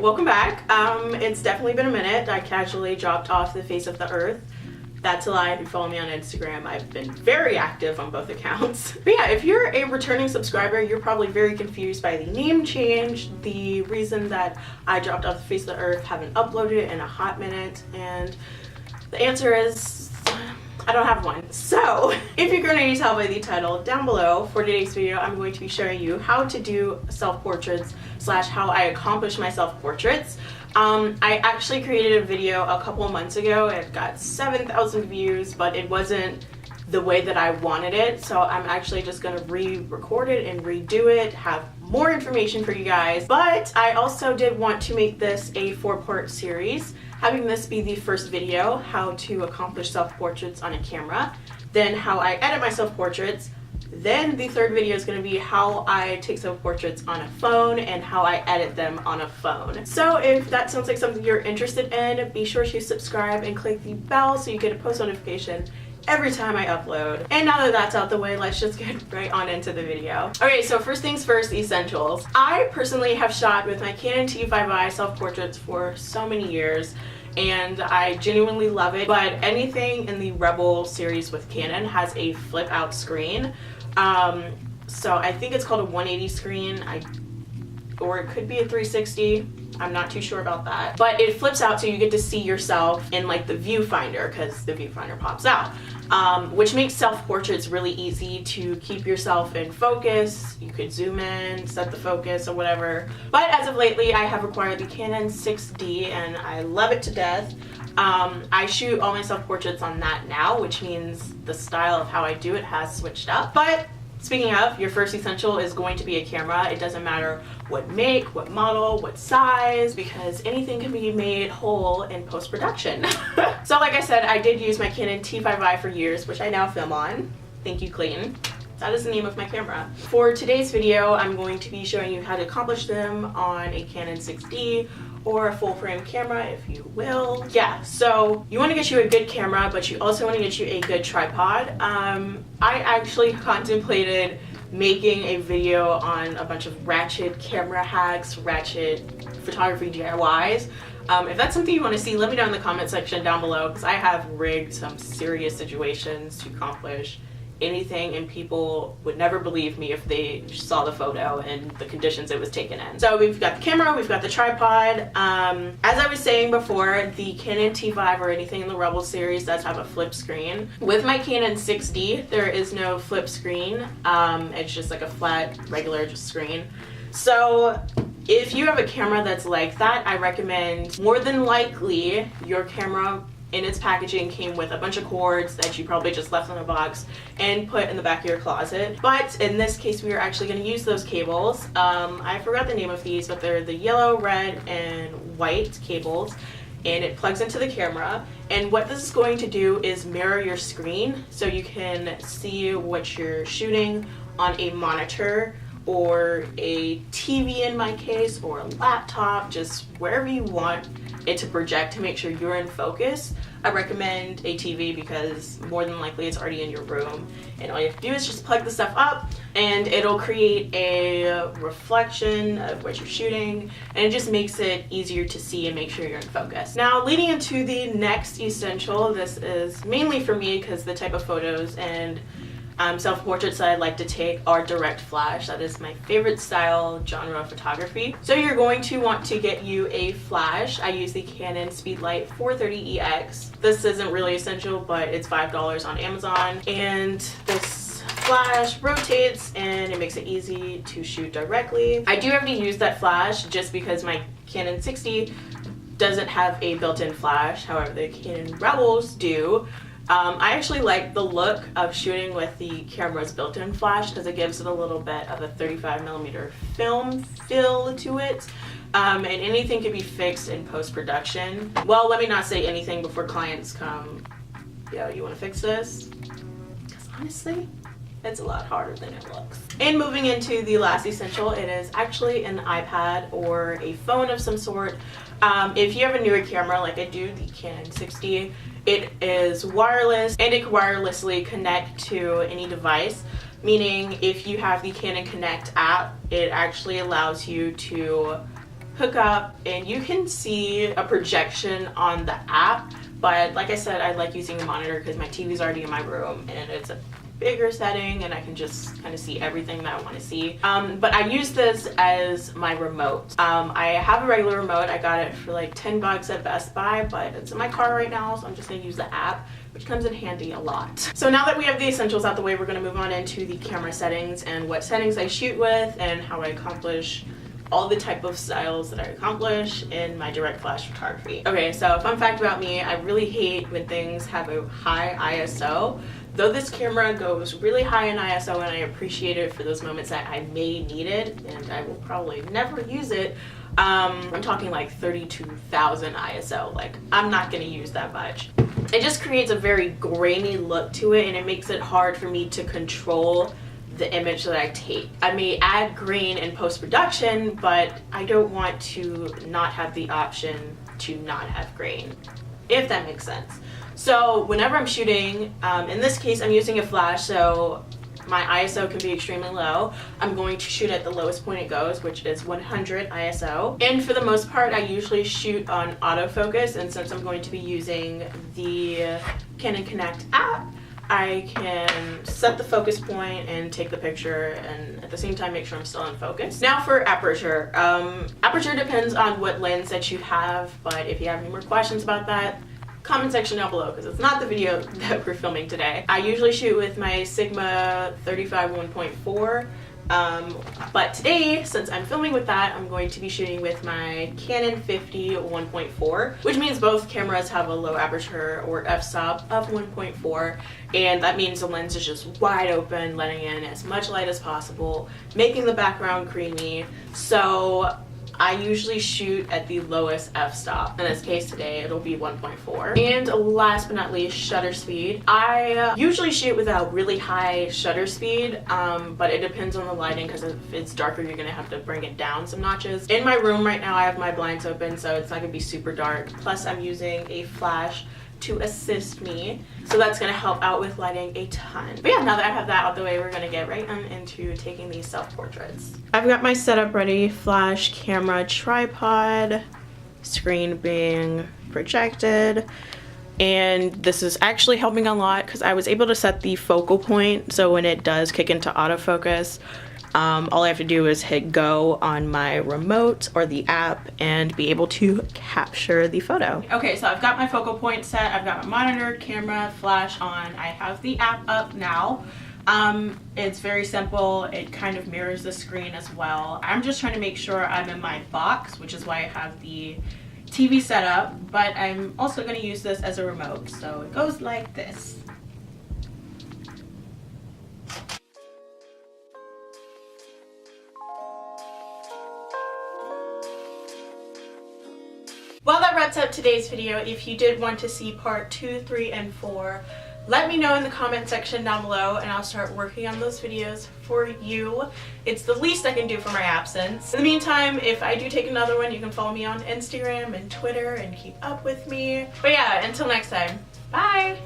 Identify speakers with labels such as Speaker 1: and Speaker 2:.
Speaker 1: welcome back. It's definitely been a minute. I casually dropped off the face of the earth. That's a lie. If you follow me on Instagram, I've been very active on both accounts. But yeah, if you're a returning subscriber, you're probably very confused by the name change, the reason that I dropped off the face of the earth, haven't uploaded in a hot minute, and the answer is I don't have one. So if you're going to tell by the title down below, for today's video I'm going to be showing you how to do self-portraits / how I accomplish my self-portraits. I actually created a video a couple of months ago. It got 7,000 views, but it wasn't the way that I wanted it, so I'm actually just going to re-record it and redo it, have more information for you guys. But I also did want to make this a 4-part series, having this be the first video, how to accomplish self-portraits on a camera, then how I edit my self-portraits, then the third video is going to be how I take self-portraits on a phone and how I edit them on a phone. So if that sounds like something you're interested in, be sure to subscribe and click the bell so you get a post notification every time I upload. And now that that's out the way, let's just get right on into the video. Okay, so first things first, essentials. I personally have shot with my Canon T5i self-portraits for so many years, and I genuinely love it, but anything in the Rebel series with Canon has a flip out screen. So I think it's called a 180 screen, or it could be a 360. I'm not too sure about that, but it flips out so you get to see yourself in like the viewfinder, because the viewfinder pops out, which makes self-portraits really easy to keep yourself in focus. You could zoom in, set the focus or whatever. But as of lately, I have acquired the Canon 6D and I love it to death. I shoot all my self-portraits on that now, which means the style of how I do it has switched up. But speaking of, your first essential is going to be a camera. It doesn't matter what make, what model, what size, because anything can be made whole in post-production. So like I said, I did use my Canon T5i for years, which I now film on. Thank you, Clayton. That is the name of my camera. For today's video, I'm going to be showing you how to accomplish them on a Canon 6D or a full frame camera, if you will. Yeah, so you want to get you a good camera, but you also want to get you a good tripod. I actually contemplated making a video on a bunch of ratchet camera hacks, ratchet photography DIYs. If that's something you want to see, let me know in the comment section down below, because I have rigged some serious situations to accomplish anything, and people would never believe me if they saw the photo and the conditions it was taken in. So we've got the camera, we've got the tripod. As I was saying before, the Canon T5 or anything in the Rebel series does have a flip screen. With my Canon 6D, there is no flip screen. It's just like a flat, regular screen. So if you have a camera that's like that, I recommend, more than likely, your camera in its packaging came with a bunch of cords that you probably just left in a box and put in the back of your closet. But in this case, we are actually going to use those cables. I forgot the name of these, but they're the yellow, red, and white cables, and it plugs into the camera. And what this is going to do is mirror your screen so you can see what you're shooting on a monitor or a TV in my case, or a laptop, just wherever you want it to project to make sure you're in focus. I recommend a TV because more than likely it's already in your room, and all you have to do is just plug the stuff up and it'll create a reflection of what you're shooting, and it just makes it easier to see and make sure you're in focus. Now, leading into the next essential, this is mainly for me because the type of photos and self-portraits that I like to take are direct flash. That is my favorite style genre of photography. So you're going to want to get you a flash. I use the Canon Speedlight 430EX. This isn't really essential, but it's $5 on Amazon. And this flash rotates and it makes it easy to shoot directly. I do have to use that flash just because my Canon 60 doesn't have a built-in flash. However, the Canon Rebels do. I actually like the look of shooting with the camera's built-in flash because it gives it a little bit of a 35mm film feel to it, and anything can be fixed in post-production. Well, let me not say anything before clients come, yo, you want to fix this? Because honestly, it's a lot harder than it looks. And moving into the last essential, it is actually an iPad or a phone of some sort. If you have a newer camera like I do, the Canon 6D, it is wireless and it can wirelessly connect to any device, meaning if you have the Canon Connect app, it actually allows you to hook up, and you can see a projection on the app. But like I said, I like using a monitor because my TV's already in my room and it's a bigger setting and I can just kind of see everything that I want to see. But I use this as my remote. I have a regular remote. I got it for like 10 bucks at Best Buy, but it's in my car right now, so I'm just going to use the app, which comes in handy a lot. So now that we have the essentials out the way, we're going to move on into the camera settings and what settings I shoot with and how I accomplish all the type of styles that I accomplish in my direct flash photography. Okay, so fun fact about me, I really hate when things have a high ISO. Though this camera goes really high in ISO and I appreciate it for those moments that I may need it, and I will probably never use it, I'm talking like 32,000 ISO. Like, I'm not gonna use that much. It just creates a very grainy look to it, and it makes it hard for me to control the image that I take. I may add grain in post-production, but I don't want to not have the option to not have grain, if that makes sense. So whenever I'm shooting, in this case I'm using a flash, so my ISO can be extremely low. I'm going to shoot at the lowest point it goes, which is 100 ISO. And for the most part, I usually shoot on autofocus, and since I'm going to be using the Canon Connect app, I can set the focus point and take the picture and at the same time make sure I'm still in focus. Now for aperture. Aperture depends on what lens that you have, but if you have any more questions about that, comment section down below because it's not the video that we're filming today. I usually shoot with my Sigma 35 1.4. But today, since I'm filming with that, I'm going to be shooting with my Canon 50 1.4, which means both cameras have a low aperture or f-stop of 1.4, and that means the lens is just wide open, letting in as much light as possible, making the background creamy. So I usually shoot at the lowest f-stop. In this case today, it'll be 1.4. And last but not least, shutter speed. I usually shoot without really high shutter speed, but it depends on the lighting because if it's darker, you're gonna have to bring it down some notches. In my room right now, I have my blinds open, so it's not gonna be super dark. Plus, I'm using a flash to assist me, so that's gonna help out with lighting a ton. But yeah, now that I have that out the way, we're gonna get right into taking these self-portraits. I've got my setup ready: flash, camera, tripod, screen being projected, and this is actually helping a lot because I was able to set the focal point, so when it does kick into autofocus, all I have to do is hit go on my remote or the app and be able to capture the photo. Okay, so I've got my focal point set, I've got my monitor, camera, flash on, I have the app up now. It's very simple, it kind of mirrors the screen as well. I'm just trying to make sure I'm in my box, which is why I have the TV set up, but I'm also going to use this as a remote, so it goes like this. Well, that wraps up today's video. If you did want to see part 2, 3, and 4, let me know in the comment section down below and I'll start working on those videos for you. It's the least I can do for my absence. In the meantime, if I do take another one, you can follow me on Instagram and Twitter and keep up with me. But yeah, until next time, bye!